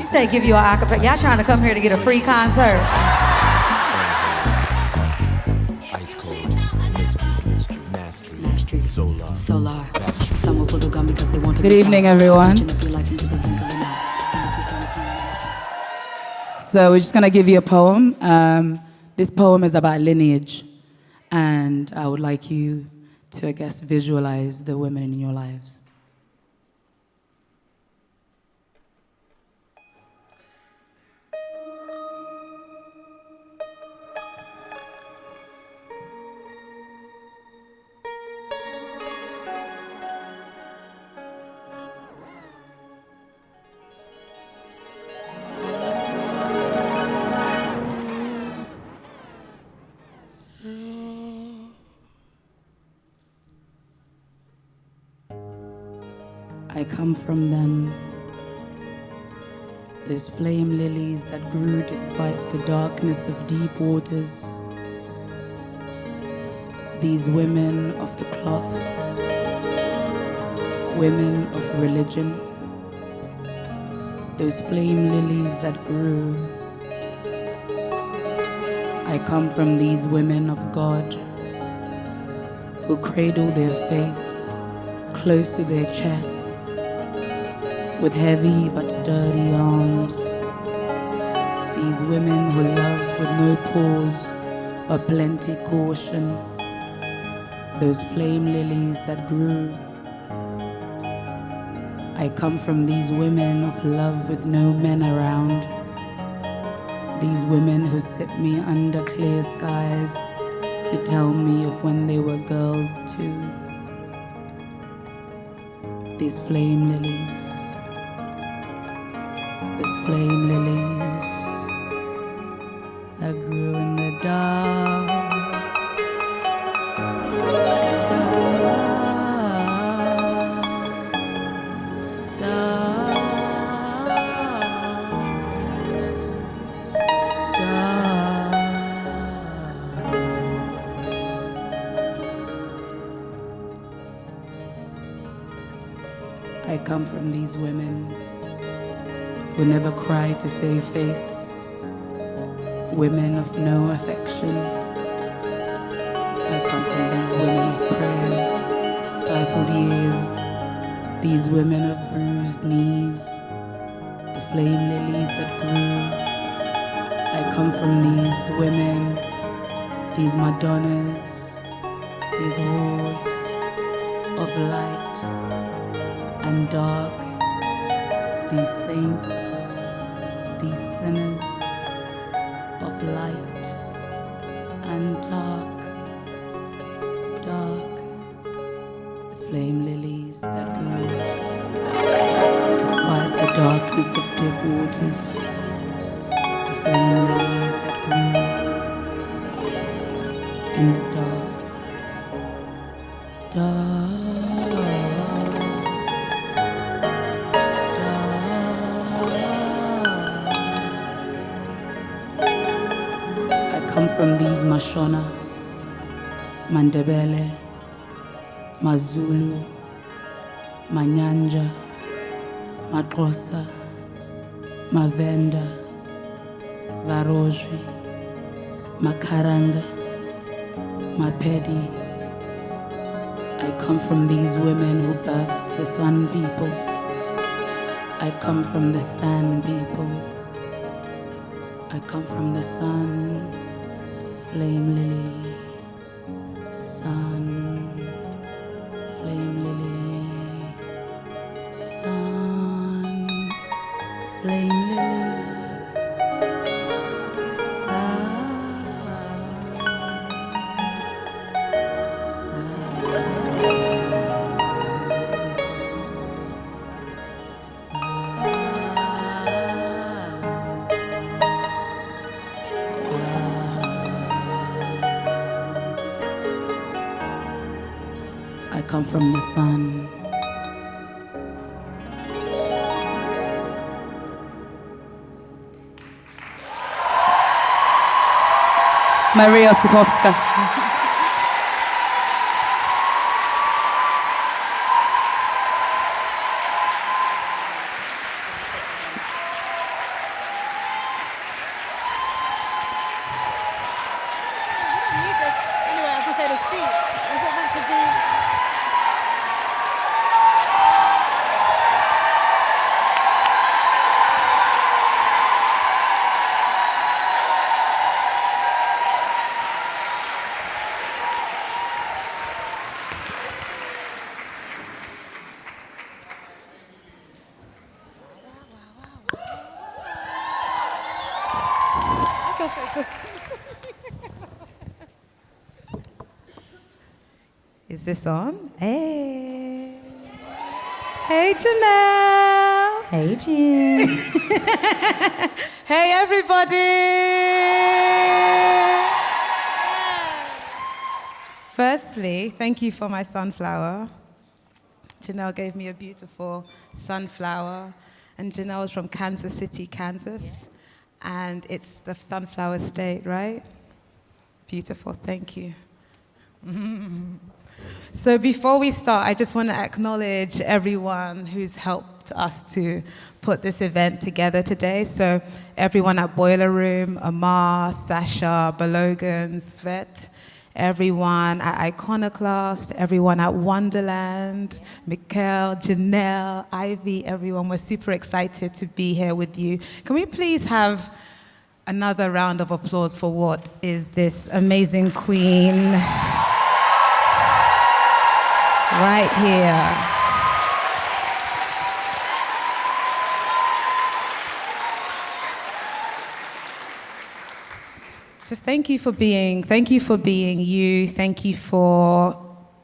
say give you an acapella. Y'all trying to come here to get a free concert. Ice cold, mystery, mastery, solar. Some will gun because they want to. Good evening, everyone. So we're just going to give you a poem. This poem is about lineage, and I would like you to, I guess, visualize the women in your lives. I come from them, those flame lilies that grew despite the darkness of deep waters. These women of the cloth, women of religion, those flame lilies that grew. I come from these women of God who cradle their faith close to their chests with heavy but sturdy arms. These women who love with no pause but plenty caution. Those flame lilies that grew. I come from these women of love with no men around. These women who sit me under clear skies to tell me of when they were girls too. These flame lilies. These flame lilies that grew in the dark. I come from these women who never cry to save face, women of no affection. I come from these women of prayer, stifled years, these women of bruised knees, the flame lilies that grew. I come from these women, these Madonnas, these whores of light and dark, these saints, these sinners of light and dark, the flame lilies that grew despite the darkness of deep waters, the flame lilies that grew in the dark. Come from these Mashona, Mandebele, Mazulu, Manyanja, Maxhosa, Mavenda, Varozwi, Makaranga, Mapedi. I come from these women who birthed the Sun people. I come from the Sand people. I come from the sun. Flame lily, sun, flame lily, sun, flame lily, sun, I come from the sun. Maria Sukowska. Is this on? Hey. Hey, Janelle. Hey, Jen. Hey, everybody. Firstly, thank you for my sunflower. Janelle gave me a beautiful sunflower. And Janelle's from Kansas City, Kansas. And it's the sunflower state, right? Beautiful, thank you. So before we start, I just want to acknowledge everyone who's helped us to put this event together today. So everyone at Boiler Room, Amar, Sasha, Balogan, Svet, everyone at Iconoclast, everyone at Wonderland, Mikkel, Janelle, Ivy, everyone. We're super excited to be here with you. Can we please have another round of applause for what is this amazing queen right here. Just thank you for being you. Thank you for,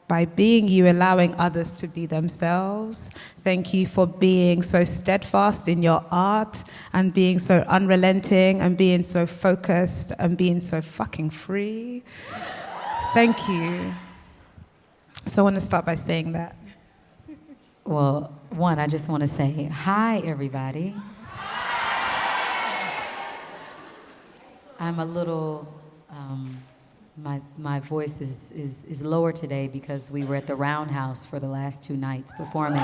by being you, allowing others to be themselves. Thank you for being so steadfast in your art and being so unrelenting and being so focused and being so fucking free. Thank you. So I want to start by saying that. Well, one, I just want to say hi, everybody. I'm a little, my voice is lower today because we were at the Roundhouse for the last 2 nights performing.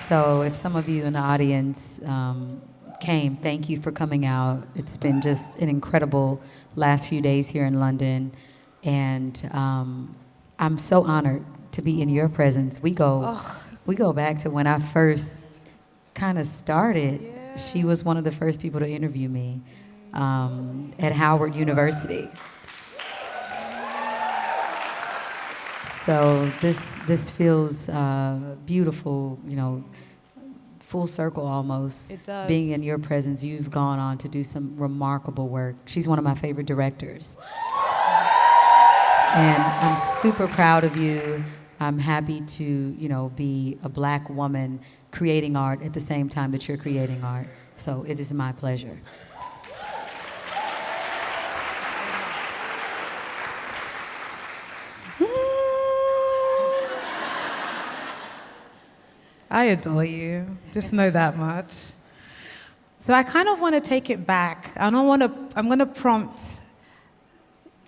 So if some of you in the audience came, thank you for coming out. It's been just an incredible last few days here in London. And I'm so honored to be in your presence. We go back to when I first kind of started. Yeah. She was one of the first people to interview me at Howard University. So this feels beautiful, you know, full circle almost. It does. Being in your presence, you've gone on to do some remarkable work. She's one of my favorite directors. And I'm super proud of you. I'm happy to, you know, be a Black woman creating art at the same time that you're creating art. So it is my pleasure. I adore you. Just know that much. So I kind of want to take it back. I'm going to prompt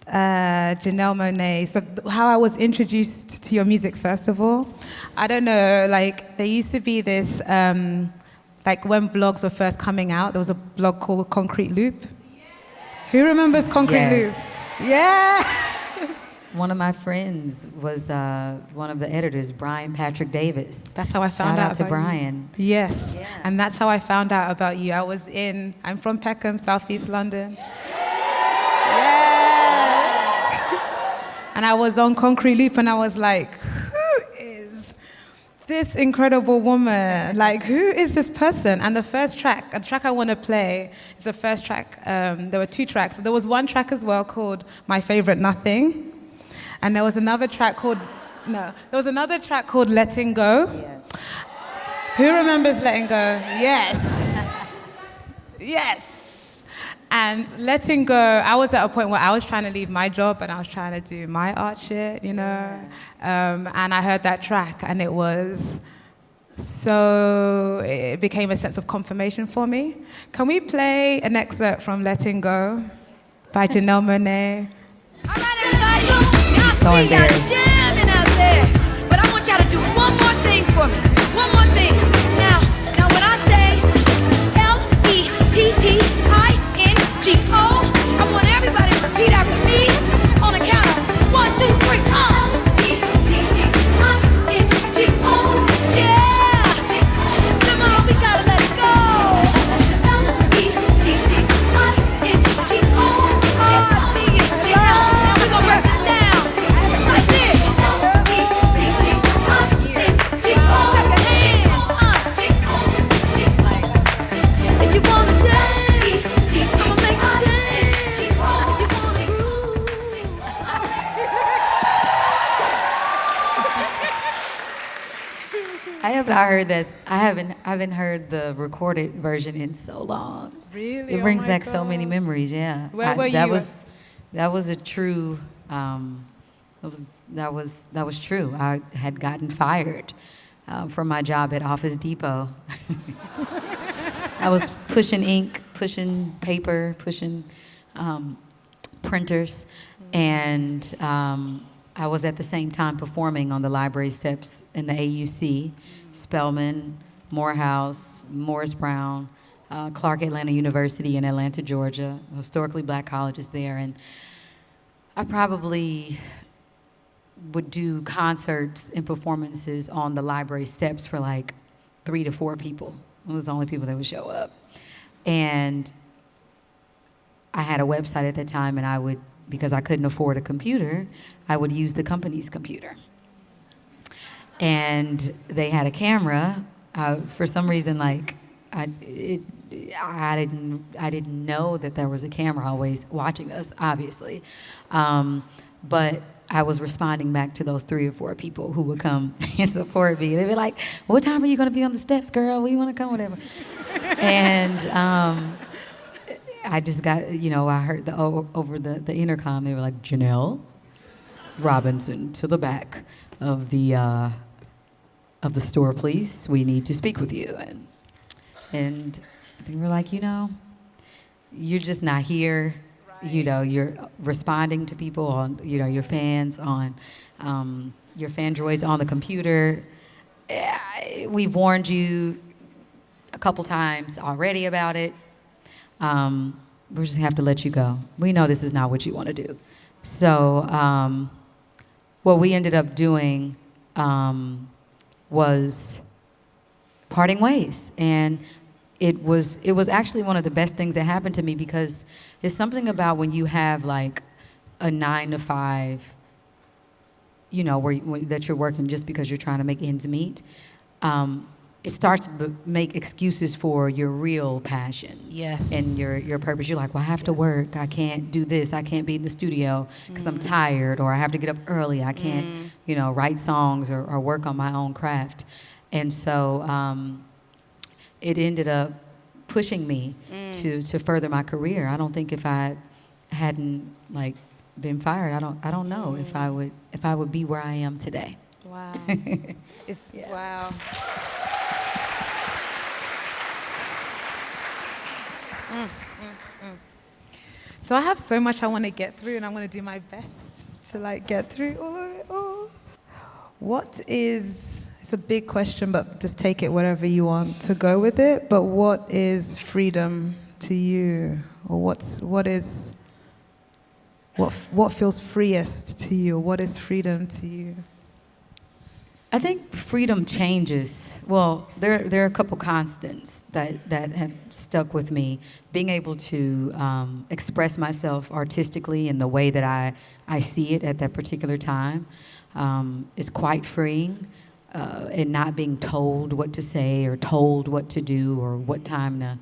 Janelle Monáe. So how I was introduced to your music, first of all. I don't know, like there used to be this, like when blogs were first coming out, there was a blog called Concrete Loop. Who remembers Concrete Loop? Yeah. One of my friends was one of the editors, Brian Patrick Davis. That's how I found out about about Brian. You. Yes, Yeah. And that's how I found out about you. I'm from Peckham, Southeast London. And I was on Concrete Loop and I was like, who is this incredible woman? Like, who is this person? And the track I want to play is the first track. There were 2 tracks. There was one track as well called My Favorite Nothing. And there was another track called Letting Go. Yes. Who remembers Letting Go? Yes. Yes. And Letting Go, I was at a point where I was trying to leave my job and I was trying to do my art shit, you know? And I heard that track and it became a sense of confirmation for me. Can we play an excerpt from Letting Go by Janelle Monáe? All right, everybody. Y'all So see y'all embarrassed. jamming out there. But I want y'all to do one more thing for me. One more thing. Now when I say L-E-T-T-I-N-G-O, I want everybody to repeat after me on the count of 1, 2, 3. L-E-T-T-I-N-G-O. Yeah. Come on, we gotta let it go. L-E-T-T-I-N-G-O. Oh, I see it. Now we're gonna break this down. Like this. L-E-T-T-I-N-G-O. have not heard this. I haven't heard the recorded version in so long. Really? It brings back so many memories. Yeah. Where were that you? That was a true. That was true. I had gotten fired from my job at Office Depot. I was pushing ink, pushing paper, pushing printers, and I was at the same time performing on the library steps in the AUC, Spelman, Morehouse, Morris Brown, Clark Atlanta University in Atlanta, Georgia, historically black colleges there, and I probably would do concerts and performances on the library steps for like 3 to 4 people. It was the only people that would show up. And I had a website at that time, and I would, because I couldn't afford a computer, I would use the company's computer. And they had a camera. For some reason, like, I didn't know that there was a camera always watching us, obviously. But I was responding back to those 3 or 4 people who would come and support me. They'd be like, "What time are you going to be on the steps, girl? We want to come, whatever." And I just got, I heard over the intercom, they were like, "Janelle Robinson to the back of the store, please. We need to speak with you." And they were like, "You're just not here. You're responding to people on, your fans on, your fan droids on the computer. We've warned you a couple times already about it. We're just gonna have to let you go. We know this is not what you want to do." So what we ended up doing was parting ways, and it was actually one of the best things that happened to me, because there's something about when you have like a 9 to 5, that you're working just because you're trying to make ends meet. It starts to make excuses for your real passion. Yes. And your purpose. You're like, "Well, I have to work. I can't do this. I can't be in the studio because I'm tired, or I have to get up early. I can't, write songs or work on my own craft." And so it ended up pushing me to further my career. I don't think if I hadn't been fired, I don't know if I would be where I am today. Wow. Yeah. Wow. So I have so much I want to get through, and I'm going to do my best to get through all of it all. It's a big question, but just take it wherever you want to go with it. But what is freedom to you? Or what feels freest to you? Or what is freedom to you? I think freedom changes. Well, there are a couple constants that have stuck with me. Being able to express myself artistically in the way that I see it at that particular time is quite freeing. And not being told what to say or told what to do or what time to,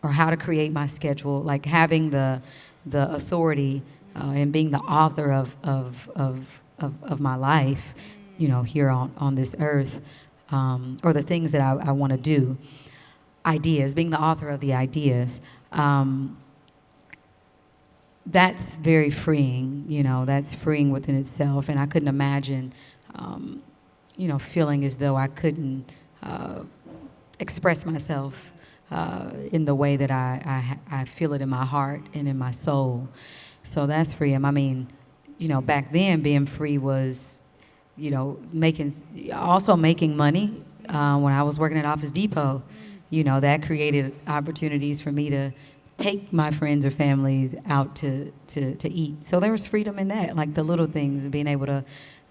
or how to create my schedule. Like having the authority and being the author of my life, here on this earth, or the things that I want to do. Ideas, being the author of the ideas. That's very freeing, that's freeing within itself. And I couldn't imagine, feeling as though I couldn't express myself in the way that I feel it in my heart and in my soul. So that's freedom. I mean, back then being free was, making money. When I was working at Office Depot, that created opportunities for me to take my friends or families out to eat. So there was freedom in that, like the little things, being able to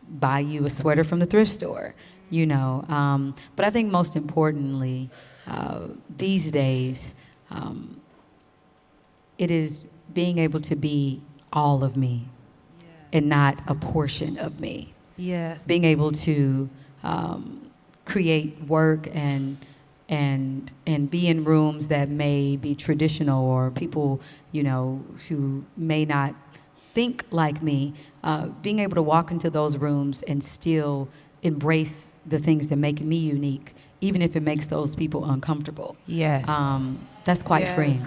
buy you a sweater from the thrift store, But I think most importantly, these days, it is being able to be all of me and not a portion of me. Yes. Being able to create work and be in rooms that may be traditional, or people, who may not think like me, being able to walk into those rooms and still embrace the things that make me unique, even if it makes those people uncomfortable. Yes. That's quite freeing.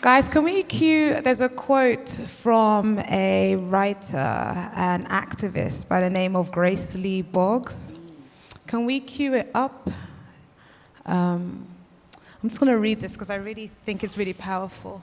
Guys, can we cue, there's a quote from a writer and activist by the name of Grace Lee Boggs. Can we cue it up? I'm just going to read this because I really think it's really powerful.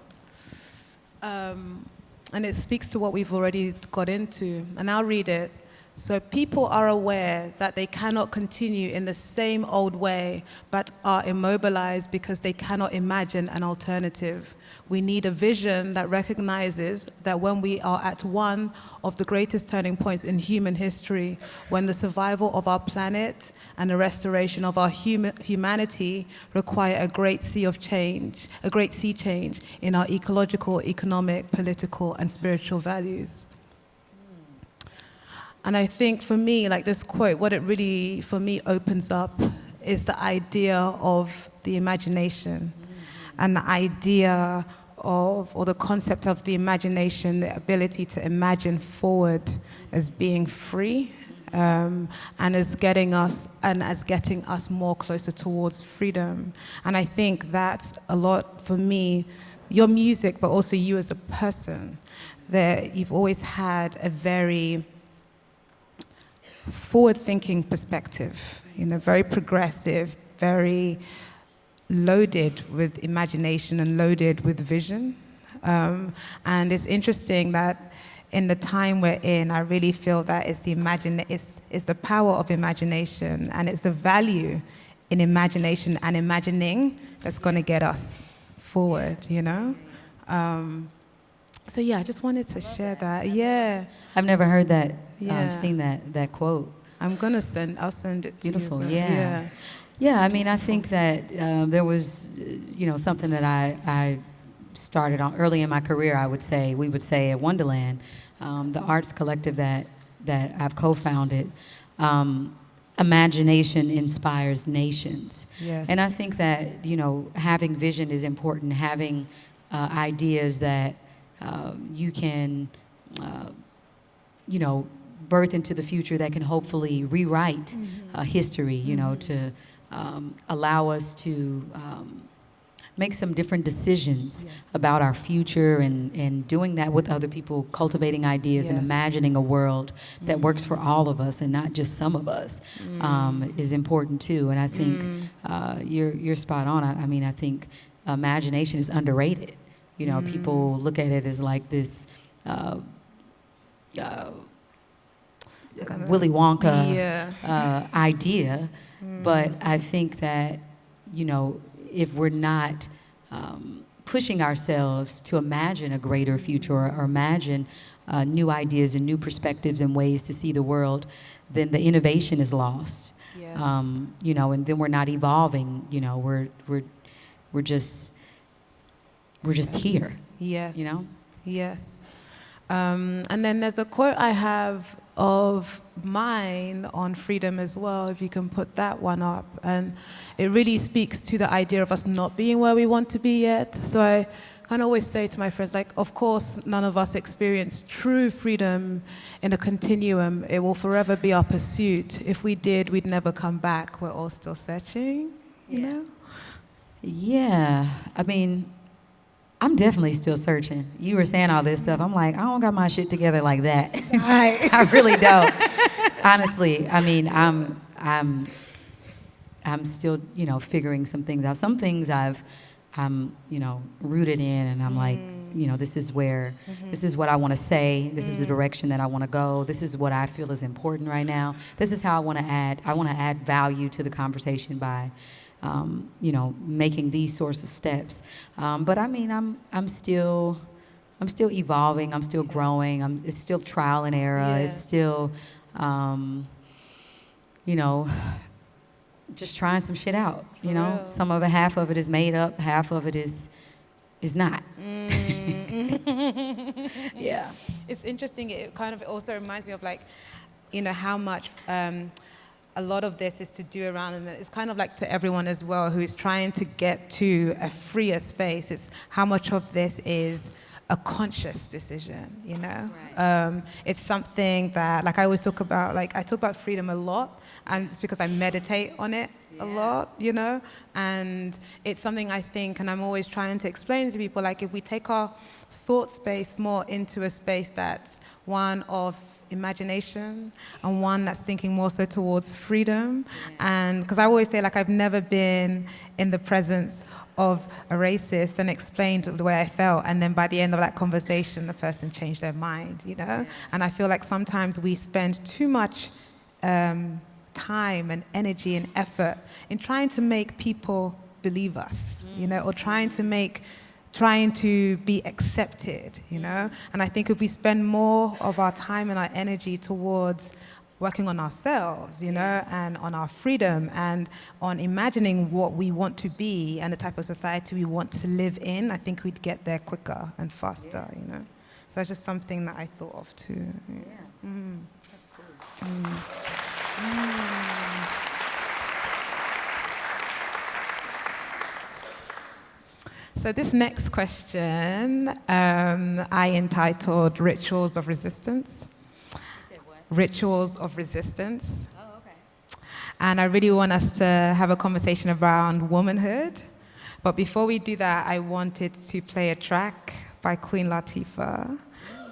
And it speaks to what we've already got into. And I'll read it. So people are aware that they cannot continue in the same old way, but are immobilized because they cannot imagine an alternative. We need a vision that recognizes that when we are at one of the greatest turning points in human history, when the survival of our planet and the restoration of our humanity require a great sea change in our ecological, economic, political, and spiritual values. And I think for me, like this quote, what it really, for me, opens up is the idea of the imagination and the idea of, or the concept of the imagination, the ability to imagine forward as being free, and as getting us more closer towards freedom. And I think that's a lot for me, your music, but also you as a person, that you've always had a very forward-thinking perspective, very progressive, very loaded with imagination and loaded with vision. And it's interesting that in the time we're in, I really feel that it's the power of imagination, and it's the value in imagination and imagining that's going to get us forward, So yeah, I just wanted to share that. Yeah. I've never heard that, Yeah. seen that quote. I'll send it to Beautiful, you. yeah. Yeah, I mean, I think that there was, something that I started on early in my career, we would say at Wonderland, the arts collective that I've co-founded. Imagination inspires nations. Yes. And I think that, having vision is important, having ideas that you can, birth into the future that can hopefully rewrite history, to allow us to make some different decisions about our future, and doing that with other people, cultivating ideas and imagining a world that works for all of us and not just some of us, is important too. And I think you're spot on. I mean, I think imagination is underrated. People look at it as like this Willy Wonka idea, but I think that, if we're not pushing ourselves to imagine a greater future or imagine new ideas and new perspectives and ways to see the world, then the innovation is lost. Yes. And then we're not evolving. We're just here. Yes. Yes. And then there's a quote I have of mine on freedom as well, if you can put that one up. And it really speaks to the idea of us not being where we want to be yet. So I kind of always say to my friends, of course, none of us experience true freedom in a continuum. It will forever be our pursuit. If we did, we'd never come back. We're all still searching, you know? Yeah. I mean, I'm definitely still searching. You were saying all this stuff. I'm like, I don't got my shit together like that. Right. I really don't. Honestly, I mean, I'm still, figuring some things out. Some things I'm rooted in, and I'm like, this is what I want to say. This is the direction that I want to go. This is what I feel is important right now. This is how I want to add value to the conversation by, making these sorts of steps. But I mean, I'm still evolving. I'm still growing. It's still trial and error. Yeah. It's still, just trying some shit out. Real. Some of it, half of it is made up. Half of it is not. Yeah. It's interesting. It kind of also reminds me of how much a lot of this is to do around, and it's kind of like to everyone as well who is trying to get to a freer space. It's how much of this is a conscious decision, you know? Right. It's something that, like I always talk about, like I talk about freedom a lot, and it's because I meditate on it a lot, you know? And it's something I think, and I'm always trying to explain to people, like if we take our thought space more into a space that's one of imagination and one that's thinking more so towards freedom. And because I always say, like, I've never been in the presence of a racist and explained the way I felt, and then by the end of that conversation the person changed their mind, you know? And I feel like sometimes we spend too much time and energy and effort in trying to make people believe us, you know, or trying to be accepted, you know? And I think if we spend more of our time and our energy towards working on ourselves, you know, and on our freedom and on imagining what we want to be and the type of society we want to live in, I think we'd get there quicker and faster, you know? So it's just something that I thought of too. Yeah. That's cool. So this next question, I entitled Rituals of Resistance. Rituals of Resistance. Oh, okay. And I really want us to have a conversation around womanhood. But before we do that, I wanted to play a track by Queen Latifah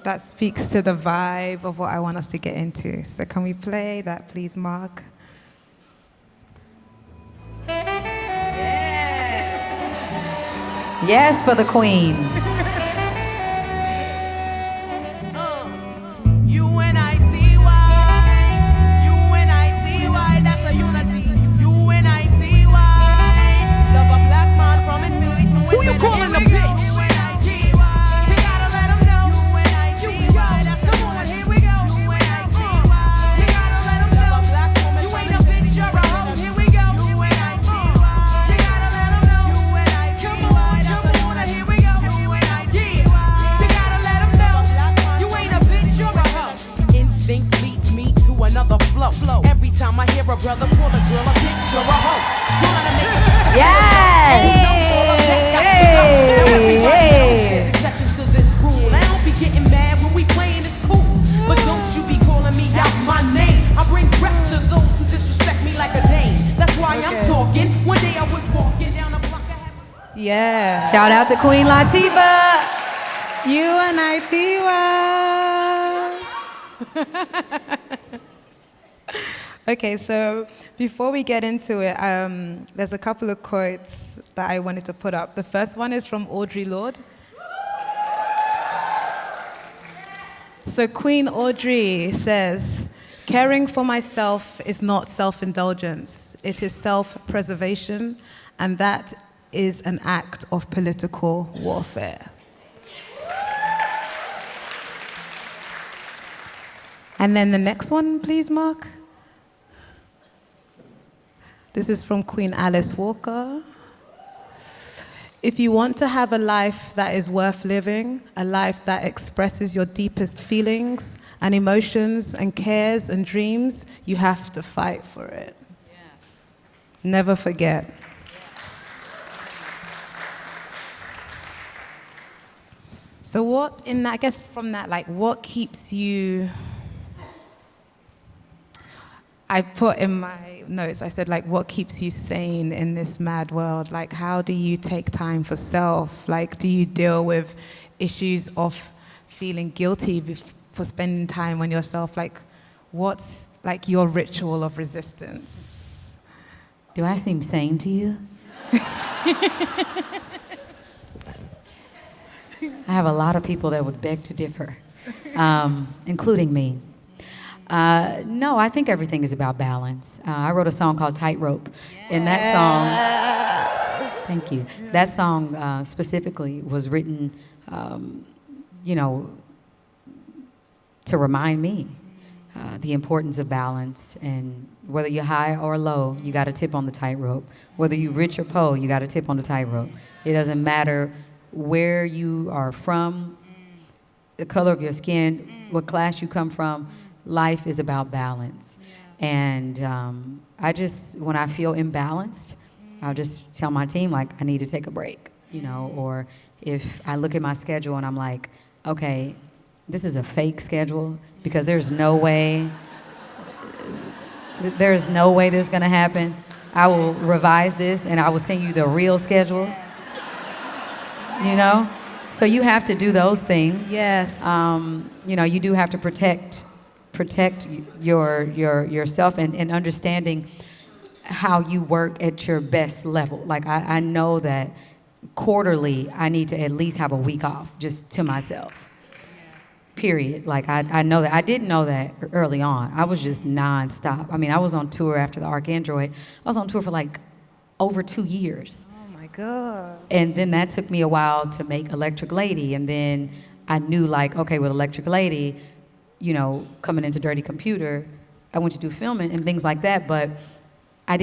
that speaks to the vibe of what I want us to get into. So can we play that, please, Mark? Yes, for the queen. That's a unity. UNITY. Love a black man from infinity to infinity. Who you calling a bitch? UNITY. You gotta let them know. UNITY. Come on, here we go. UNITY. You gotta let them know. You ain't a bitch, you're a hoe. Here we go. UNITY. You gotta let them know. UNITY. Come on, here we go. UNITY. You gotta let them know. You ain't a bitch, you're a hoe. Instinct leads me to another flow. Every time I hear a brother call a girl a bitch or a hoe, trying to make it. Yes! Hey! Exceptions to this rule. I don't be getting mad when we playing this cool, but don't you be calling me out my name. I bring rep to those who disrespect me like a dame. That's why I'm talking. One day I was walking down a block. Yeah. Shout out to Queen Latifah. UNITY. Okay, so before we get into it, there's a couple of quotes that I wanted to put up. The first one is from Audre Lorde. So Queen Audre says, "Caring for myself is not self-indulgence. It is self-preservation, and that is an act of political warfare." And then the next one, please, Mark. This is from Queen Alice Walker. "If you want to have a life that is worth living, a life that expresses your deepest feelings and emotions and cares and dreams, you have to fight for it." Yeah. Never forget. Yeah. So what, in that, I guess from that, like, what keeps you... I put in my notes, I said, like, what keeps you sane in this mad world? Like, how do you take time for self? Like, do you deal with issues of feeling guilty for spending time on yourself? Like, what's, like, your ritual of resistance? Do I seem sane to you? I have a lot of people that would beg to differ, including me. No, I think everything is about balance. I wrote a song called Tightrope. And that song, thank you. That song specifically was written, you know, to remind me the importance of balance. And whether you're high or low, you got to tip on the tightrope. Whether you're rich or poor, you got to tip on the tightrope. It doesn't matter where you are from, the color of your skin, what class you come from. Life is about balance. And I just, when I feel imbalanced, I'll just tell my team, like, I need to take a break, you know, or if I look at my schedule and I'm like, okay, this is a fake schedule because there's no way this is going to happen. I will revise this and I will send you the real schedule, you know? So you have to do those things. Yes. You know, you do have to protect yourself and understanding how you work at your best level. Like I know that quarterly I need to at least have a week off just to myself. Period. Like I know that. I didn't know that early on. I was just nonstop. I mean, I was on tour after the Arcandroid. I was on tour for like over 2 years. Oh my God. And then that took me a while to make Electric Lady. And then I knew, like, okay, with Electric Lady, you know, coming into Dirty Computer, I went to do filming and things like that, but I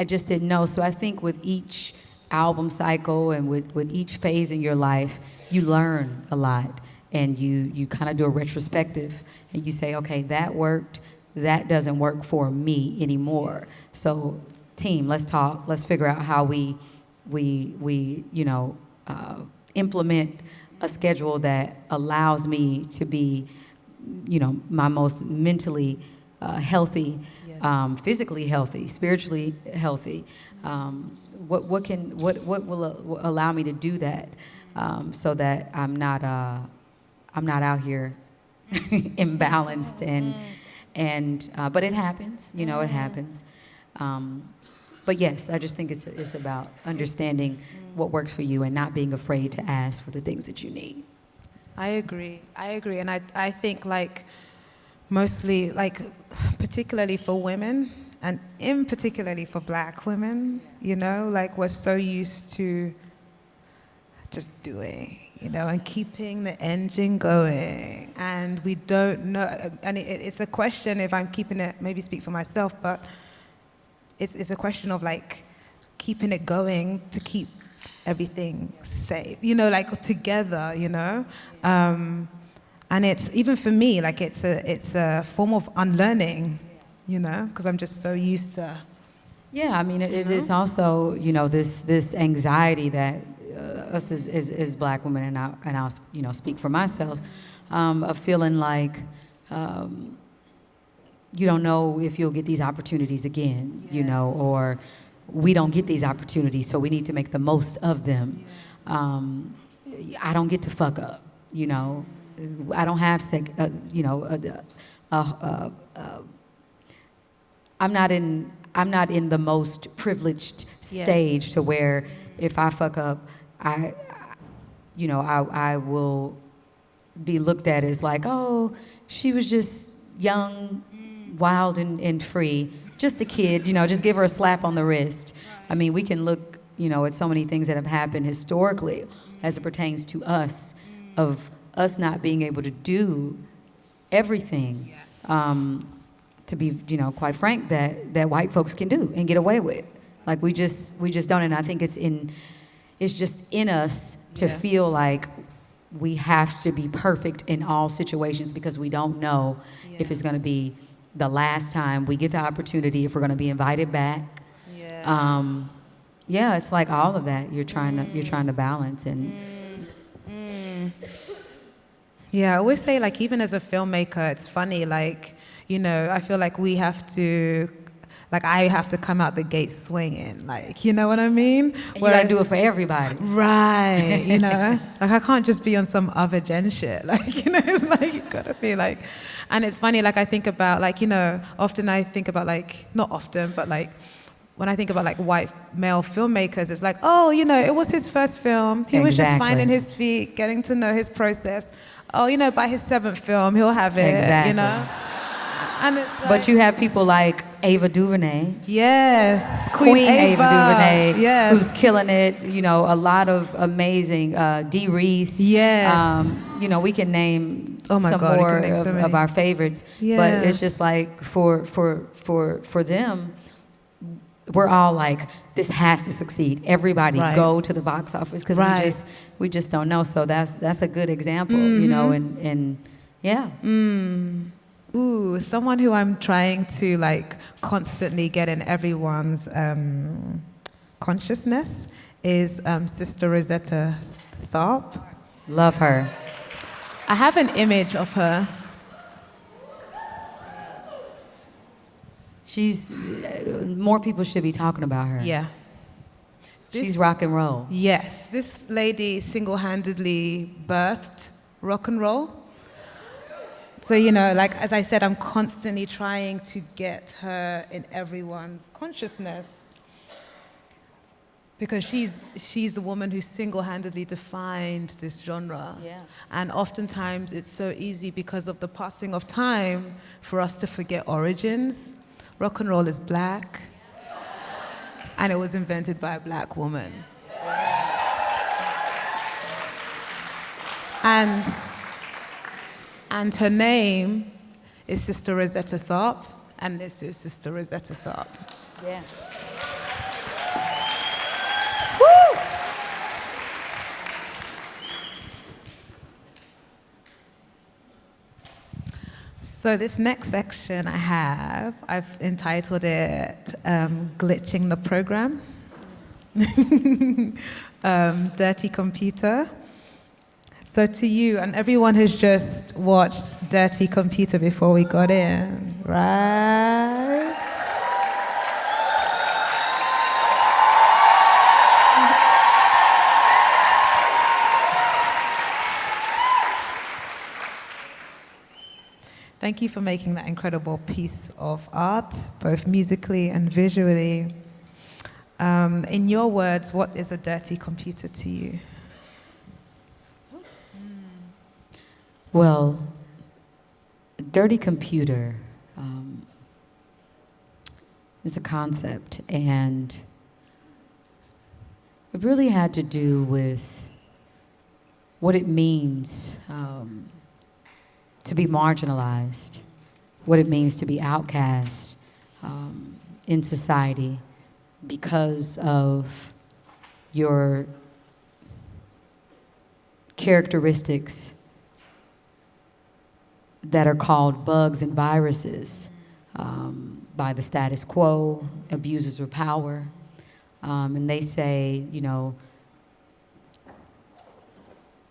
just didn't know. So I think with each album cycle and with each phase in your life, you learn a lot. And you kind of do a retrospective and you say, okay, that worked, that doesn't work for me anymore. So team, let's talk, let's figure out how we you know, implement a schedule that allows me to be, you know, my most mentally healthy, physically healthy, spiritually healthy. What will allow me to do that so that I'm not out here imbalanced and but it happens, you know, it happens. But yes, I just think it's about understanding what works for you and not being afraid to ask for the things that you need. I agree. And I think, like, mostly, like, particularly for women, and in particularly for Black women, you know, like, we're so used to just doing, you know, and keeping the engine going. And we don't know, and it's a question, if I'm keeping it, maybe speak for myself, but it's a question of, like, keeping it going to keep everything safe, you know, like, together, you know? And it's, even for me, like, it's a form of unlearning, you know, because I'm just so used to. Yeah, I mean, it is also, you know, this anxiety that us as Black women, and I'll you know, speak for myself, of feeling like you don't know if you'll get these opportunities again, you know, or we don't get these opportunities, so we need to make the most of them. I don't get to fuck up, you know. I don't have you know, I'm not in the most privileged stage to where if I fuck up, I will be looked at as like, oh, she was just young, wild and free, just a kid, you know, just give her a slap on the wrist. I mean, we can look, you know, at so many things that have happened historically as it pertains to us, of us not being able to do everything, to be, you know, quite frank, that white folks can do and get away with. Like, we just don't, and I think it's just in us to feel like we have to be perfect in all situations because we don't know if it's going to be the last time we get the opportunity, if we're going to be invited back. It's like all of that you're trying to balance. And I always say, like, even as a filmmaker, it's funny, like, you know, I feel like we have to, like, I have to come out the gate swinging, like, you know what I mean? And you gotta do it for everybody. Right, you know? Like, I can't just be on some other gen shit. Like, you know, it's like, you gotta be like, and it's funny, like, I think about, like, you know, often I think about, like, not often, but, like, when I think about, like, white male filmmakers, it's like, oh, you know, it was his first film. He was just finding his feet, getting to know his process. Oh, you know, by his 7th film, he'll have it, you know? And it's like, but you have people like Ava DuVernay. Yes. Queen Ava DuVernay, yes, who's killing it. You know, a lot of amazing, Dee Reese. Yes. You know, we can name some God, more name so of our favorites. Yeah. But it's just like for them, we're all like, this has to succeed. Everybody go to the box office because we just don't know. So that's a good example, you know, and yeah. Ooh, someone who I'm trying to like constantly get in everyone's consciousness is Sister Rosetta Tharpe. Love her. I have an image of her. She's, more people should be talking about her. Yeah. She's rock and roll. Yes, this lady single-handedly birthed rock and roll. So, you know, like, as I said, I'm constantly trying to get her in everyone's consciousness because she's the woman who single-handedly defined this genre. Yeah. And oftentimes it's so easy because of the passing of time for us to forget origins. Rock and roll is black, and it was invented by a black woman. And her name is Sister Rosetta Tharpe, and this is Sister Rosetta Tharpe. Yeah. Woo! So this next section I've entitled it Glitching the Program. Dirty Computer. So to you, and everyone who's just watched Dirty Computer before we got in, right? Thank you for making that incredible piece of art, both musically and visually. In your words, what is a dirty computer to you? Well, dirty computer is a concept, and it really had to do with what it means to be marginalized, what it means to be outcast in society because of your characteristics that are called bugs and viruses by the status quo, abusers of power. And they say, you know,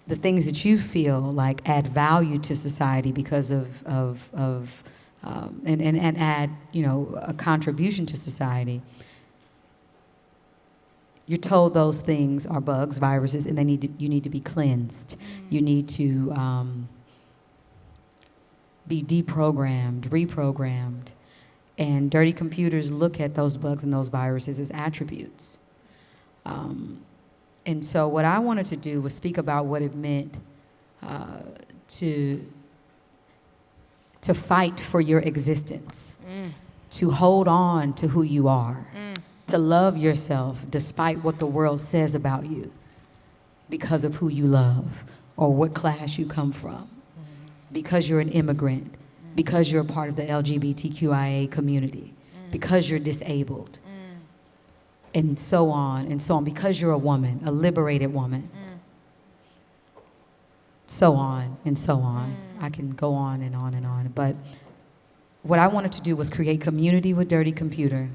the things that you feel like add value to society because of and add, you know, a contribution to society. You're told those things are bugs, viruses, and you need to be cleansed. You need to be deprogrammed, reprogrammed. And dirty computers look at those bugs and those viruses as attributes. And so what I wanted to do was speak about what it meant to fight for your existence, to hold on to who you are, to love yourself despite what the world says about you because of who you love or what class you come from, because you're an immigrant, because you're a part of the LGBTQIA community, because you're disabled, and so on and so on, because you're a woman, a liberated woman, so on and so on. I can go on and on and on. But what I wanted to do was create community with Dirty Computer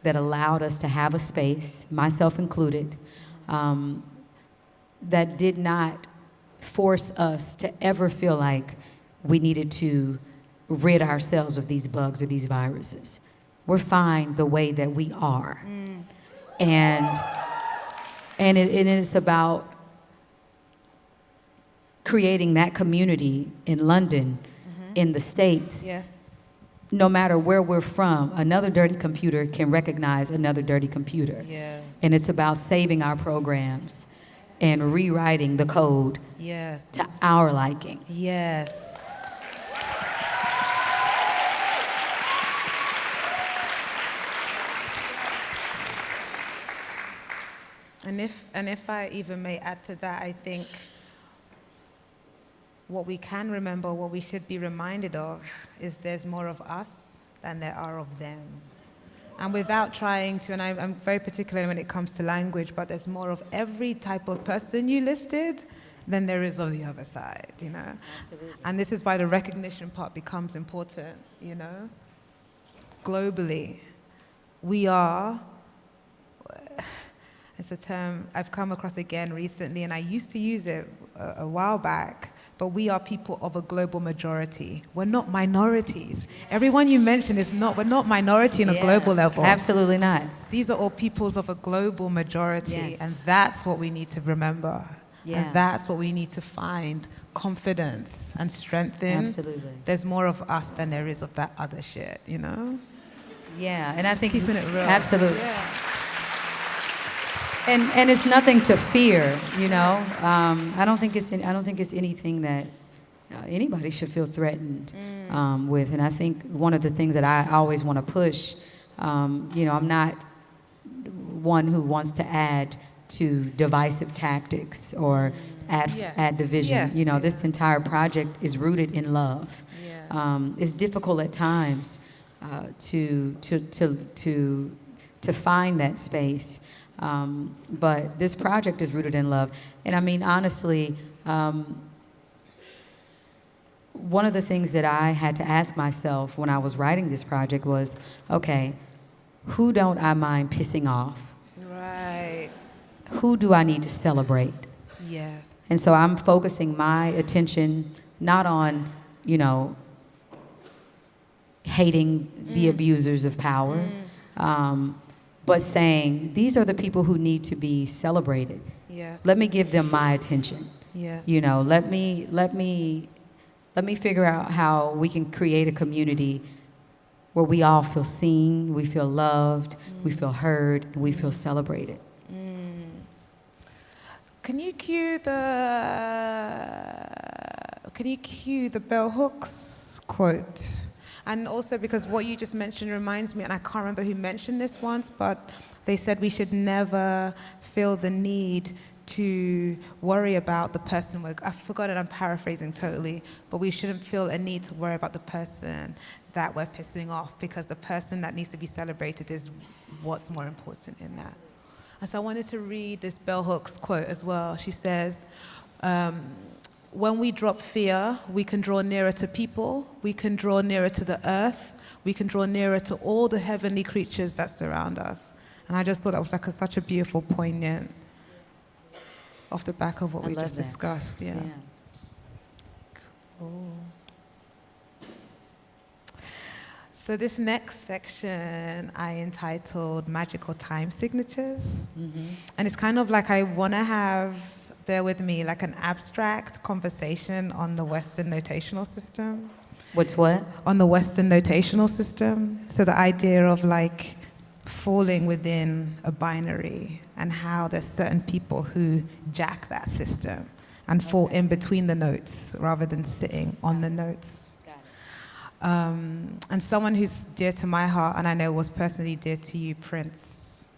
that allowed us to have a space, myself included, that did not force us to ever feel like we needed to rid ourselves of these bugs or these viruses. We're fine the way that we are. And it's about creating that community in London, in the States. Yes. No matter where we're from, another dirty computer can recognize another dirty computer. Yes. And it's about saving our programs and rewriting the code Yes. to our liking. Yes. And if I even may add to that, I think what we can remember, what we should be reminded of, is there's more of us than there are of them. And without trying to, and I'm very particular when it comes to language, but there's more of every type of person you listed than there is on the other side, you know? Absolutely. And this is why the recognition part becomes important, you know? Globally, we are, it's a term I've come across again recently, and I used to use it a while back, but we are people of a global majority. We're not minorities. Everyone you mentioned we're not minority in a global level. Absolutely not. These are all peoples of a global majority, Yes. and that's what we need to remember. Yeah. And that's what we need to find confidence and strength in. Absolutely. There's more of us than there is of that other shit, you know? Yeah, and I think keeping it real. Absolutely. Yeah. And it's nothing to fear, you know. I don't think it's anything that anybody should feel threatened with. And I think one of the things that I always want to push, you know, I'm not one who wants to add to divisive tactics or add division. Yes, You know, yes. this entire project is rooted in love. Yes. It's difficult at times to find that space. But this project is rooted in love. And I mean, honestly, one of the things that I had to ask myself when I was writing this project was, okay, who don't I mind pissing off? Right. Who do I need to celebrate? Yes. And so I'm focusing my attention not on, you know, hating the abusers of power, but saying, these are the people who need to be celebrated. Yes. Let me give them my attention. Yes. You know, let me figure out how we can create a community where we all feel seen, we feel loved, we feel heard, and we feel celebrated. Can you cue the bell hooks quote? And also because what you just mentioned reminds me, and I can't remember who mentioned this once, but they said we should never feel the need to worry about the person I forgot it, I'm paraphrasing totally, but we shouldn't feel a need to worry about the person that we're pissing off, because the person that needs to be celebrated is what's more important in that. And so I wanted to read this bell hooks quote as well. She says, when we drop fear, we can draw nearer to people, we can draw nearer to the earth, we can draw nearer to all the heavenly creatures that surround us. And I just thought that was like such a beautiful, poignant, off the back of what we just discussed. Yeah. Cool. So this next section I entitled Magical Time Signatures. And it's kind of like I want to have, bear with me, like an abstract conversation on the Western notational system. What's what? On the Western notational system. So the idea of like falling within a binary and how there's certain people who jack that system and fall in between the notes rather than sitting on the notes. And someone who's dear to my heart, and I know was personally dear to you, Prince.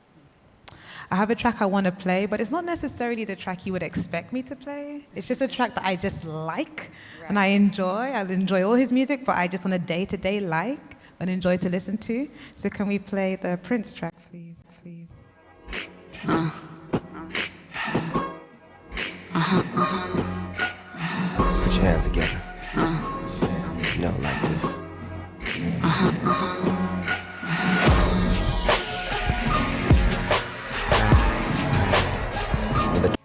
I have a track I want to play, but it's not necessarily the track you would expect me to play. It's just a track that I just like, and I enjoy. I enjoy all his music, but I just on a day-to-day like and enjoy to listen to. So can we play the Prince track, please? Put your hands together. You know, like this. Surprise, surprise. With a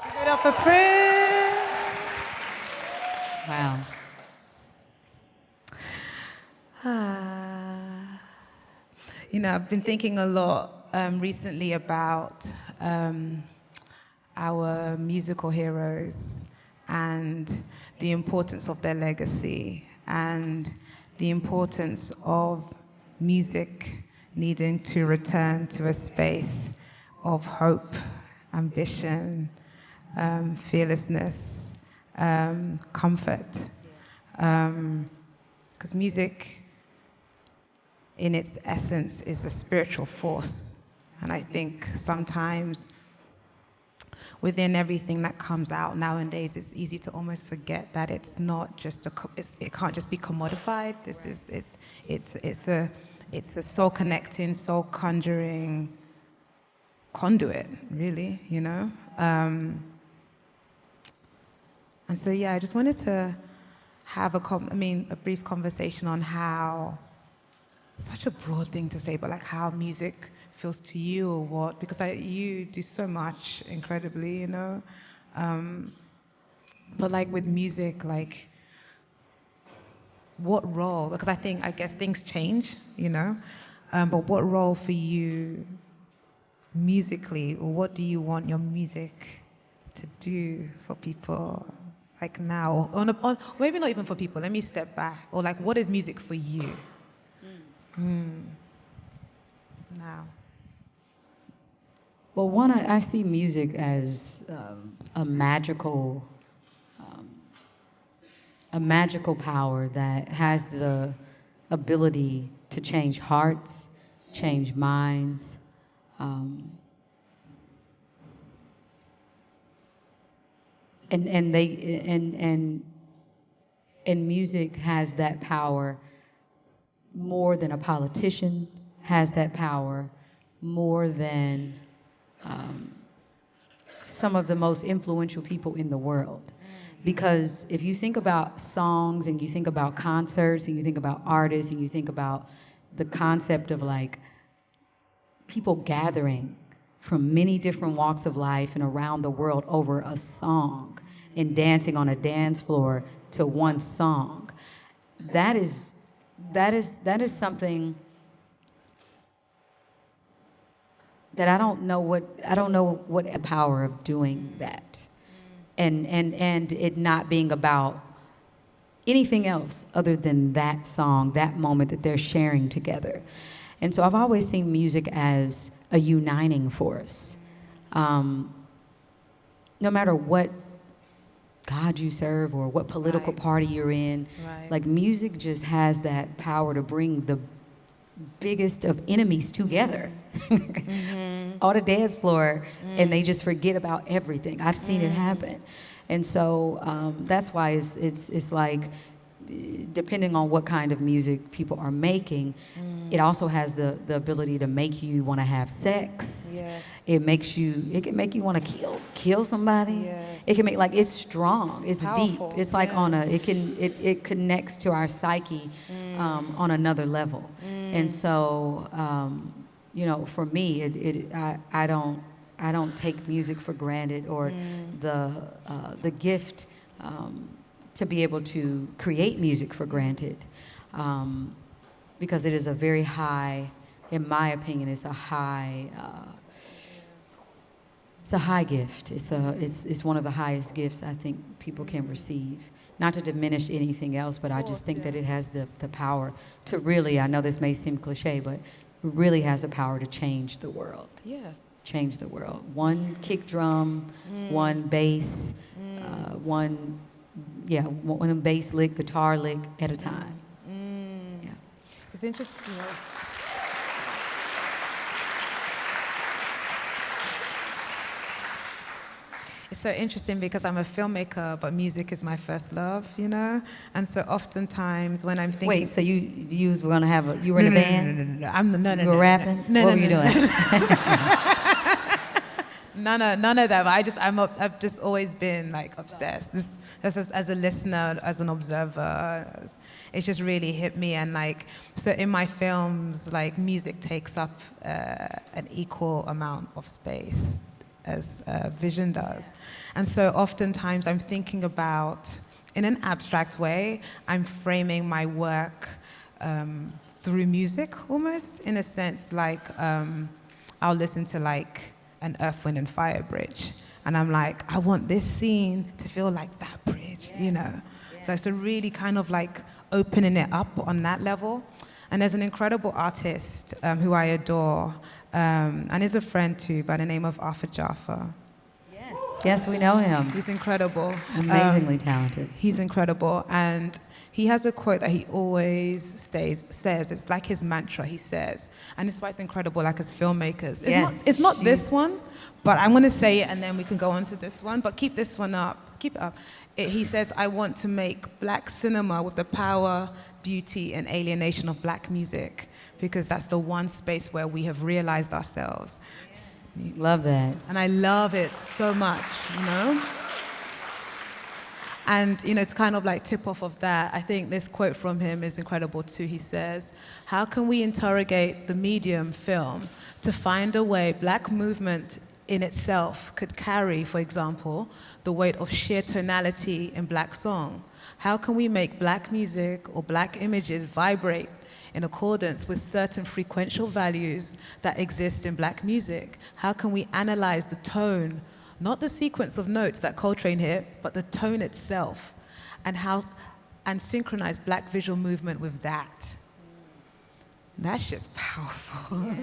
Give it up for Prince. Wow. I've been thinking a lot recently about our musical heroes and the importance of their legacy and the importance of music needing to return to a space of hope, ambition, fearlessness, comfort. Because music, in its essence, is a spiritual force. And I think sometimes within everything that comes out nowadays, it's easy to almost forget that it's not just it can't just be commodified. It's a soul connecting, soul conjuring conduit, really, you know. And so yeah, I just wanted to have a brief conversation on how, such a broad thing to say, but like how music feels to you or what, because you do so much incredibly, you know. But like with music, like what role, because I guess things change, you know, but what role for you musically, or what do you want your music to do for people like now, or maybe not even for people, let me step back, or like what is music for you now? Well, one, I see music as a magical power that has the ability to change hearts, change minds. And music has that power more than a politician has that power, more than some of the most influential people in the world. Because if you think about songs and you think about concerts and you think about artists and you think about the concept of like people gathering from many different walks of life and around the world over a song and dancing on a dance floor to one song, that is something that I don't know what the power of doing that, and it not being about anything else other than that song, that moment that they're sharing together. And so I've always seen music as a uniting force. No matter what God you serve or what political party you're in, like music just has that power to bring the biggest of enemies together on a dance floor, and they just forget about everything. I've seen it happen. And so that's why it's like, depending on what kind of music people are making, it also has the ability to make you want to have sex. Yes. It can make you want to kill somebody. Yes. It can make, like, it's strong, it's Powerful. deep. It's like it connects to our psyche on another level. And so, you know, for me, I don't take music for granted, or the gift to be able to create music for granted, because it is a very high, in my opinion, it's a high gift. It's one of the highest gifts I think people can receive. Not to diminish anything else, but I just think that it has the power to really, I know this may seem cliche, but it really has the power to change the world. Yes. Change the world. One kick drum, one bass, one bass lick, guitar lick at a time. Yeah. It's interesting. You know, it's so interesting because I'm a filmmaker, but music is my first love, you know? And so oftentimes when I'm thinking... Wait, so you were gonna have you were in a band? No. You were rapping? What were you doing? None of that. But I've just always been like obsessed. Just as a listener, as an observer, it's just really hit me. And like, so in my films, like music takes up an equal amount of space as vision does. And so oftentimes I'm thinking about, in an abstract way, I'm framing my work through music almost, in a sense, like I'll listen to like an Earth, Wind and Fire bridge, and I'm like, I want this scene to feel like that bridge, you know? So it's a really kind of like opening it up on that level. And there's an incredible artist who I adore, and is a friend too, by the name of Arthur Jaffa. Yes, we know him. He's incredible. Amazingly talented. He's incredible, and he has a quote that he always says. It's like his mantra. He says, and it's why it's incredible. Like as filmmakers, it's not this one, but I'm going to say it, and then we can go on to this one. But keep this one up. Keep it up. He says, "I want to make black cinema with the power, beauty, and alienation of black music, because that's the one space where we have realized ourselves." Love that. And I love it so much, you know? And, you know, to kind of like tip off of that, I think this quote from him is incredible too. He says, "How can we interrogate the medium film to find a way black movement in itself could carry, for example, the weight of sheer tonality in black song? How can we make black music or black images vibrate in accordance with certain frequential values that exist in black music? How can we analyze the tone, not the sequence of notes that Coltrane hit, but the tone itself, and synchronize black visual movement with that?" That's just powerful.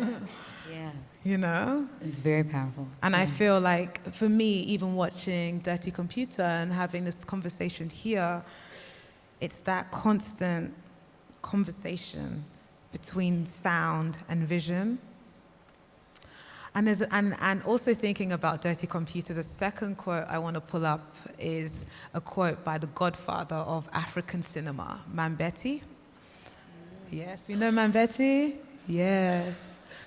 Yeah. You know? It's very powerful. And I feel like, for me, even watching Dirty Computer and having this conversation here, it's that constant conversation between sound and vision. And also thinking about Dirty Computer, the second quote I want to pull up is a quote by the godfather of African cinema, Mambeti. Yes, we know Mambeti? Yes.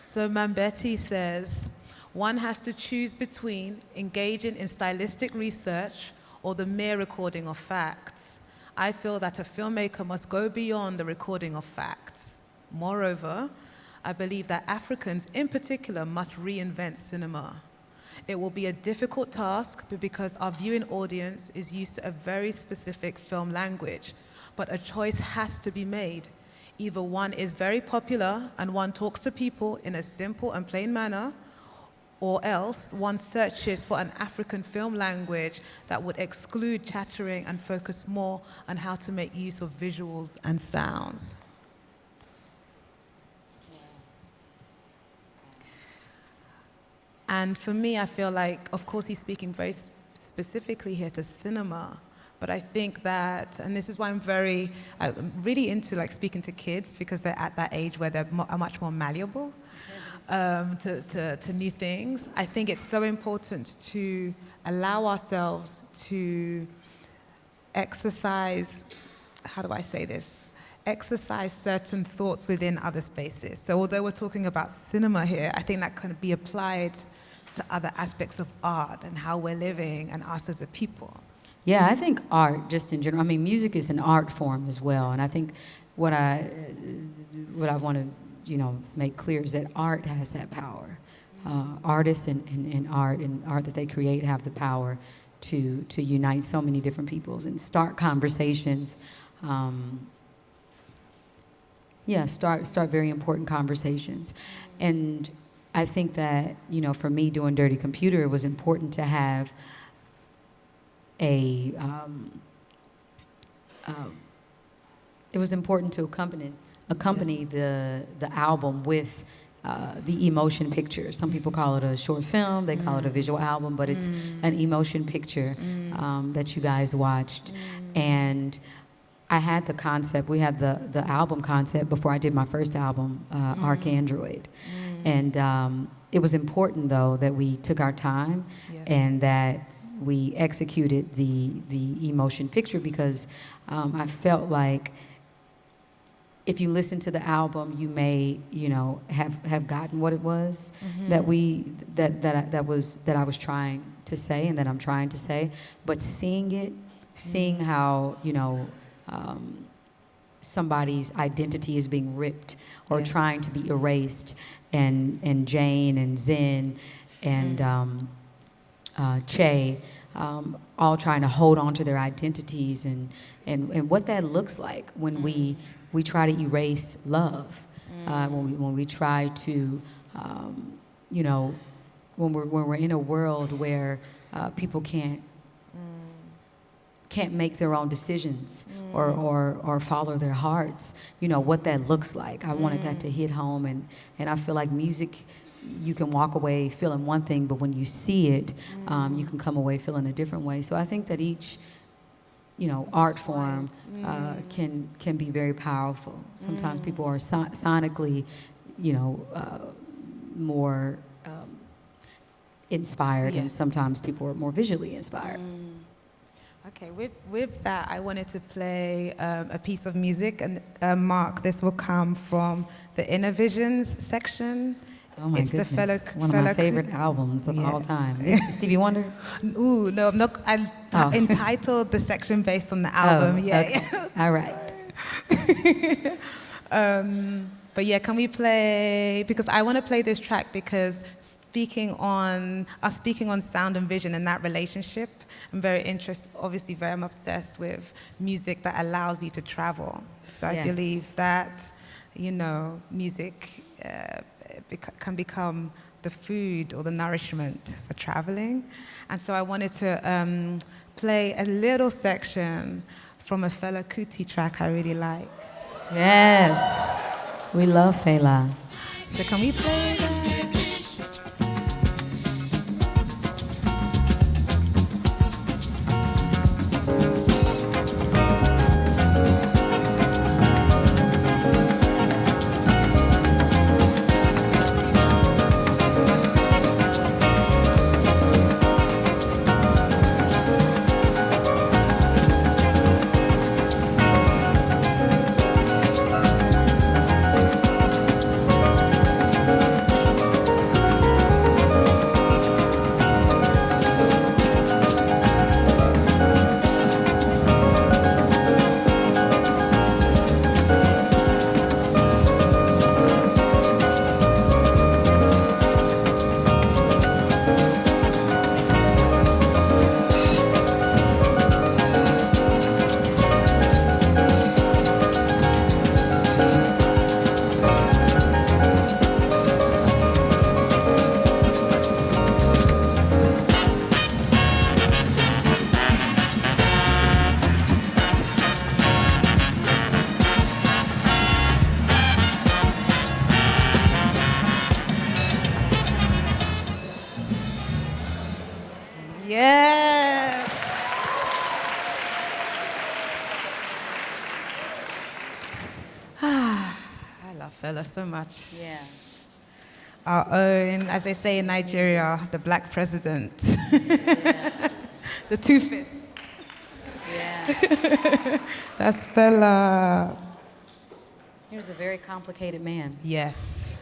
So Mambeti says, "One has to choose between engaging in stylistic research or the mere recording of facts. I feel that a filmmaker must go beyond the recording of facts. Moreover, I believe that Africans in particular must reinvent cinema. It will be a difficult task because our viewing audience is used to a very specific film language, but a choice has to be made. Either one is very popular and one talks to people in a simple and plain manner, or else one searches for an African film language that would exclude chattering and focus more on how to make use of visuals and sounds." And for me, I feel like, of course, he's speaking very specifically here to cinema, but I think that, and this is why I'm really into like speaking to kids, because they're at that age where they're are much more malleable to new things. I think it's so important to allow ourselves to exercise, how do I say this? Exercise certain thoughts within other spaces. So although we're talking about cinema here, I think that can be applied to other aspects of art and how we're living and us as a people. Yeah, I think art, just in general, I mean, music is an art form as well. And I think what I want to, make clear is that art has that power. Artists and art that they create have the power to unite so many different peoples and start conversations. Start very important conversations. And I think that, for me doing Dirty Computer, it was important to have it was important to accompany the album with the emotion picture. Some people call it a short film, they call it a visual album, but it's an emotion picture that you guys watched. And I had the concept, we had the album concept before I did my first album, Arcandroid. And it was important, though, that we took our time and that we executed the emotion picture, because I felt like if you listen to the album, you may, have gotten what it was that I was trying to say and that I'm trying to say. But seeing how, somebody's identity is being ripped or trying to be erased, and Jane and Zen and Che all trying to hold on to their identities, and what that looks like when we try to erase love when we try to, you know, when we're in a world where people can't make their own decisions or follow their hearts, you know, what that looks like. I wanted that to hit home, and I feel like music, you can walk away feeling one thing, but when you see it, you can come away feeling a different way. So I think that each, you know, art form can be very powerful. Sometimes people are sonically, you know, more inspired, and sometimes people are more visually inspired. Okay, with that, I wanted to play a piece of music, and Mark, this will come from the Inner Visions section. Oh my It's goodness, the fellow, one of my favorite albums of all time. Stevie Wonder? Ooh, no, I'm not. I entitled the section based on the album. Okay. All right. But yeah, can we play? Because I want to play this track because speaking on sound and vision and that relationship, I'm very interested. Obviously, I'm obsessed with music that allows you to travel. So I believe that, you know, music can become the food or the nourishment for traveling. And so I wanted to play a little section from a Fela Kuti track I really like. Yes, we love Fela. So can we play that? Yeah. I love Fela so much. Yeah. Our own, as they say in Nigeria, the black president. The two-fifth. Yeah. That's Fela. He was a very complicated man. Yes.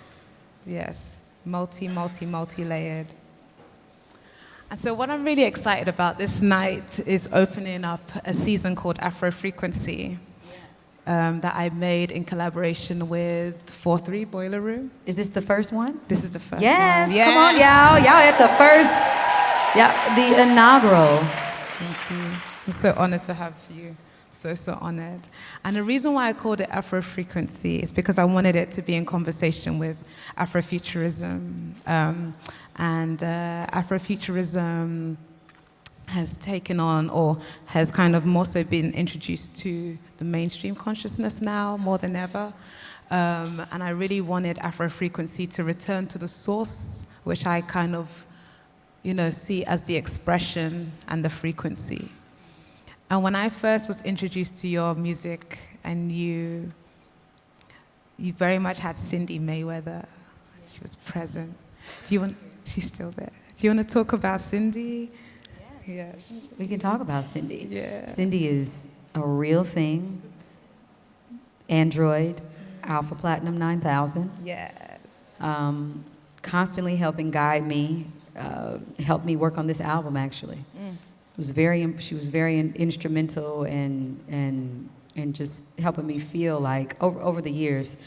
Yes. Multi-layered. And so what I'm really excited about this night is opening up a season called AFROFREQUENCY that I made in collaboration with 4-3 Boiler Room. Is this the first one? This is the first Yes, one. Yes, come on, y'all. Y'all at the first, the inaugural. Thank you. I'm so honored to have you. So honored. And the reason why I called it AFROFREQUENCY is because I wanted it to be in conversation with Afrofuturism. And Afrofuturism has taken on, or has kind of more so been introduced to the mainstream consciousness now more than ever. And I really wanted AFROFREQUENCY to return to the source, which I kind of, you know, see as the expression and the frequency. And when I first was introduced to your music, and you very much had Cindy Mayweather. She was present. She's still there. Do you want to talk about Cindy? Yes. We can talk about Cindy. Yeah. Cindy is a real thing. Android, Alpha Platinum 9000. Yes. Constantly helping guide me, helped me work on this album actually. She was very instrumental and just helping me feel like over the years.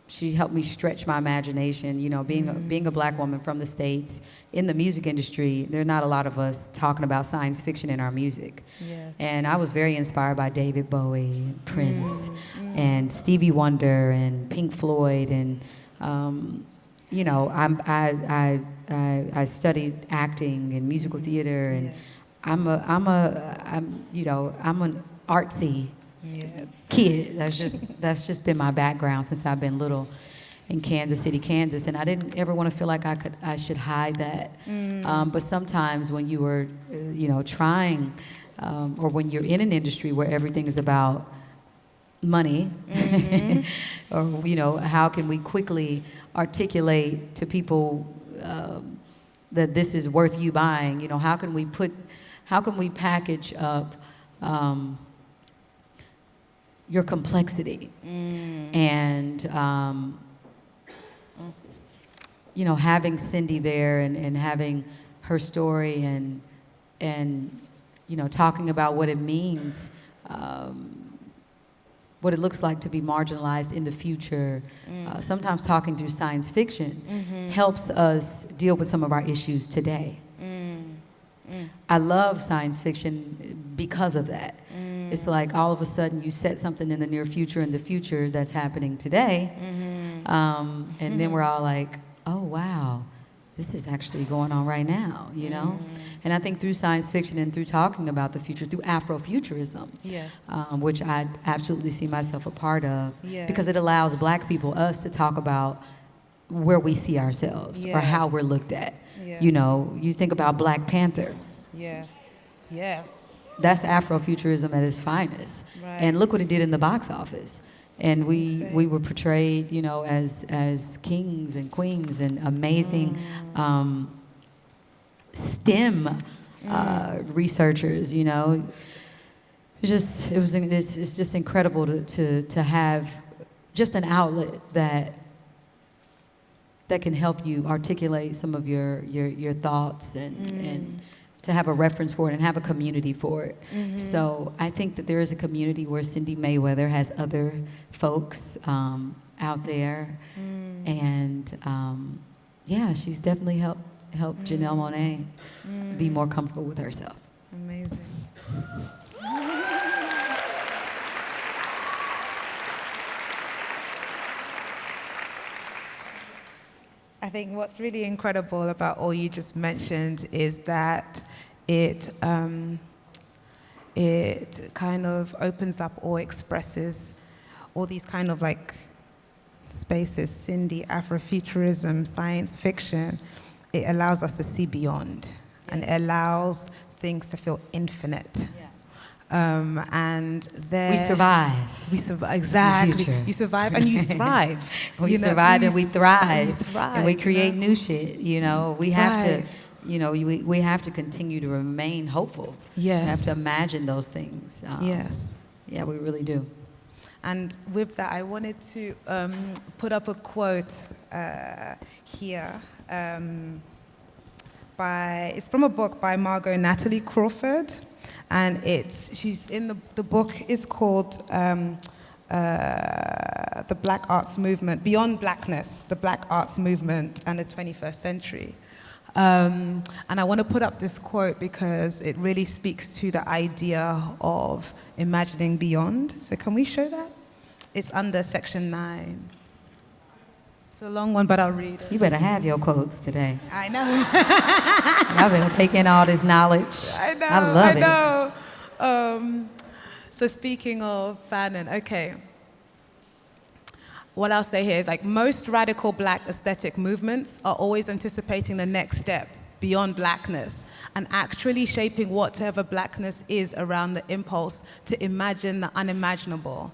She helped me stretch my imagination. You know, being a black woman from the States in the music industry, there are not a lot of us talking about science fiction in our music. Yes. And I was very inspired by David Bowie and Prince. and Stevie Wonder and Pink Floyd, and you know, I studied acting and musical theater, and I'm an artsy kid. That's just been my background since I've been little in Kansas City, Kansas, and I didn't ever want to feel like I should hide that. But sometimes when you were, trying, or when you're in an industry where everything is about money, or how can we quickly articulate to people that this is worth you buying? How can we package up your complexity and having Cindy there and having her story and talking about what it means, what it looks like to be marginalized in the future. Sometimes talking through science fiction helps us deal with some of our issues today. I love science fiction because of that. It's like all of a sudden you set something in the near future in the future that's happening today, and then we're all like, oh wow, this is actually going on right now, And I think through science fiction and through talking about the future, through Afrofuturism, which I absolutely see myself a part of, because it allows Black people, us, to talk about where we see ourselves or how we're looked at. You think about Black Panther. That's Afrofuturism at its finest. And look what it did in the box office. And we were portrayed, as kings and queens and amazing STEM researchers. It's just incredible to have just an outlet that can help you articulate some of your thoughts and to have a reference for it and have a community for it. So I think that there is a community where Cindy Mayweather has other folks out there. And she's definitely helped Janelle Monáe be more comfortable with herself. Amazing. I think what's really incredible about all you just mentioned is that it kind of opens up or expresses all these kind of like spaces, Cindy, Afrofuturism, science fiction. It allows us to see beyond, and it allows things to feel infinite. And then We survive. Exactly. You survive and you thrive. We survive and we thrive. And we create new shit. We have to. We have to continue to remain hopeful. Yes. We have to imagine those things. Yes. Yeah, we really do. And with that, I wanted to put up a quote here. It's from a book by Margot Natalie Crawford, and she's in the book is called The Black Arts Movement, Beyond Blackness, the Black Arts Movement and the 21st Century. And I want to put up this quote because it really speaks to the idea of imagining beyond. So can we show that? It's under section 9. It's a long one, but I'll read it. You better have your quotes today. I know. I've been taking all this knowledge. I know. I love it. know. So speaking of Fanon, okay. What I'll say here is like most radical Black aesthetic movements are always anticipating the next step beyond Blackness and actually shaping whatever Blackness is around the impulse to imagine the unimaginable.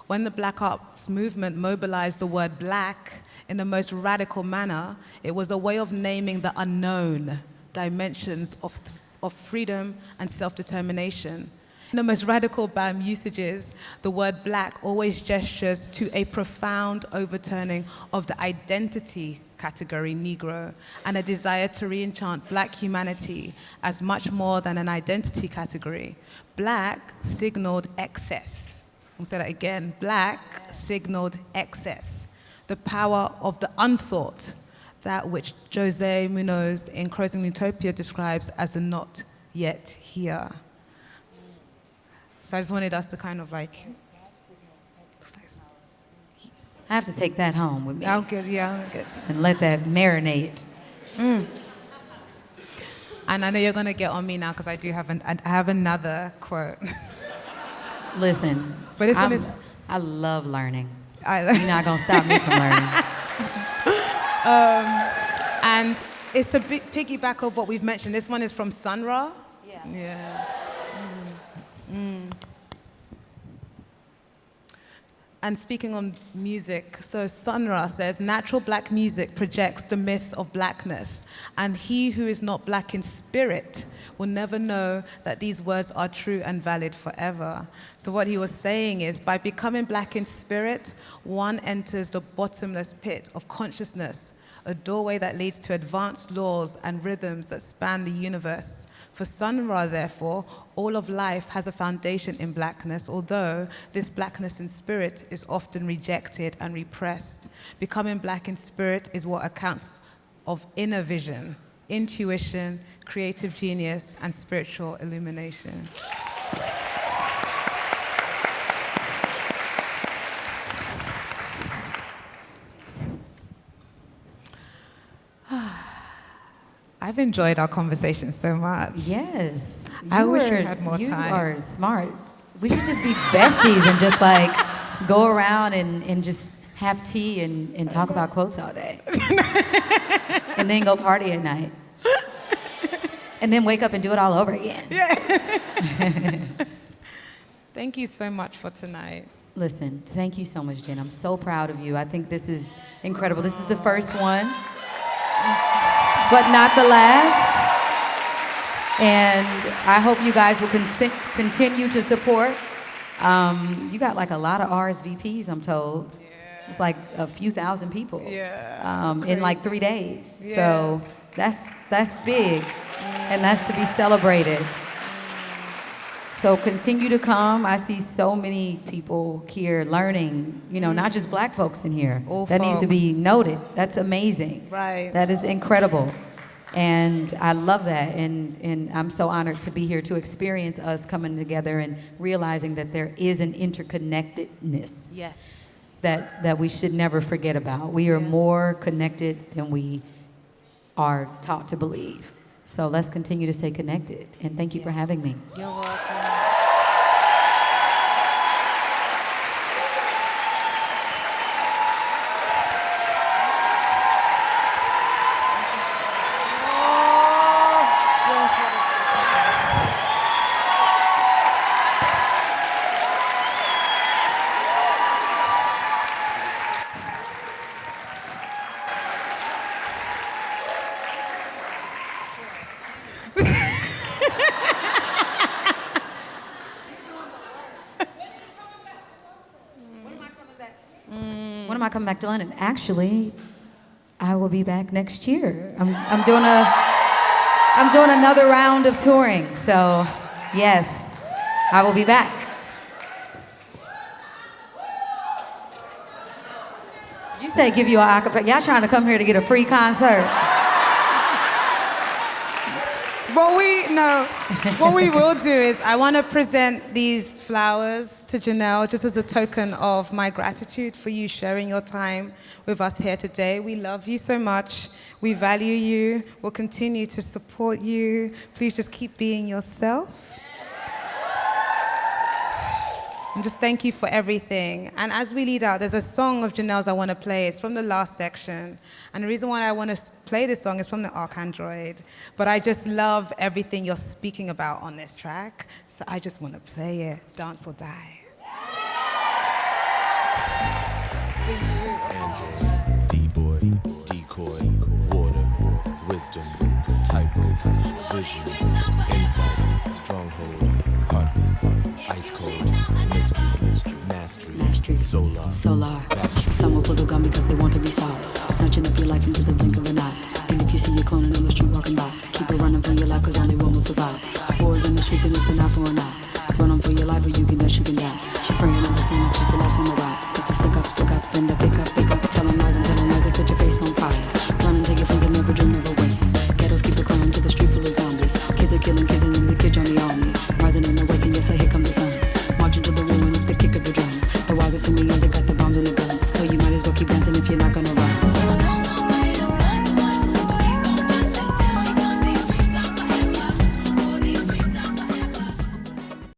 When the Black Arts Movement mobilized the word Black in the most radical manner, it was a way of naming the unknown dimensions of freedom and self-determination. In the most radical BAM usages, the word Black always gestures to a profound overturning of the identity category Negro and a desire to re-enchant Black humanity as much more than an identity category. Black signaled excess. I'll say that again. Black signaled excess, the power of the unthought, that which José Munoz in Closing Utopia describes as the not yet here. So I just wanted us to kind of like I have to take that home with me I'll get, yeah, I'll get. and let that marinate. And I know you're gonna get on me now because I do have I have another quote. Listen, But this one is- I love learning. I- You're not gonna stop me from learning. And it's a big piggyback of what we've mentioned. This one is from Sun Ra. Yeah. And speaking on music, so Sun Ra says, natural black music projects the myth of blackness, and he who is not black in spirit will never know that these words are true and valid forever. So what he was saying is, by becoming black in spirit, one enters the bottomless pit of consciousness, a doorway that leads to advanced laws and rhythms that span the universe. For Sun Ra, therefore, all of life has a foundation in blackness, although this blackness in spirit is often rejected and repressed. Becoming black in spirit is what accounts of inner vision, intuition, creative genius, and spiritual illumination. I've enjoyed our conversation so much. Yes. I wish we had more you time. You are smart. We should just be besties and just like go around and just have tea and talk about quotes all day. And then go party at night. And then wake up and do it all over again. Thank you so much for tonight. Listen, thank you so much, Jen. I'm so proud of you. I think this is incredible. This is the first one, but not the last. And I hope you guys will continue to support. You got like a lot of RSVPs, I'm told. Yeah. It's like a few thousand people. Yeah. In like 3 days. Yeah. So that's big, and that's to be celebrated. So continue to come. I see so many people here learning, you know, not just black folks in here. All that needs to folks. be noted. That's amazing. Right. That is incredible. And I love that. And I'm so honored to be here to experience us coming together and realizing that there is an interconnectedness Yes. that we should never forget about. We are more connected than we are taught to believe. So let's continue to stay connected. And thank you for having me. You're welcome. When am I coming back to London? Actually, I will be back next year. I'm doing another round of touring. So, yes, I will be back. Did you say give you an acapella? Y'all trying to come here to get a free concert? What we will do is I want to present these flowers to Janelle just as a token of my gratitude for you sharing your time with us here today. We love you so much. We value you. We'll continue to support you. Please just keep being yourself. And just thank you for everything. And as we lead out, there's a song of Janelle's I want to play. It's from the last section. And the reason why I want to play this song is from the Archandroid. But I just love everything you're speaking about on this track. So I just want to play it. Dance or die. D-boy, decoy, water, wisdom, tightrope, vision, insight, stronghold, heartless, ice cold, mystery, mastery, solar, Some will pull a gun because they want to be stars, snatching up your life into the blink of an eye. And if you see your cloning on the street walking by, keep it running for your life cause only one will survive. Wars in the streets and it's an eye for an eye. Run on for your life or you can dash, you can die. She's spraying on the scene, she's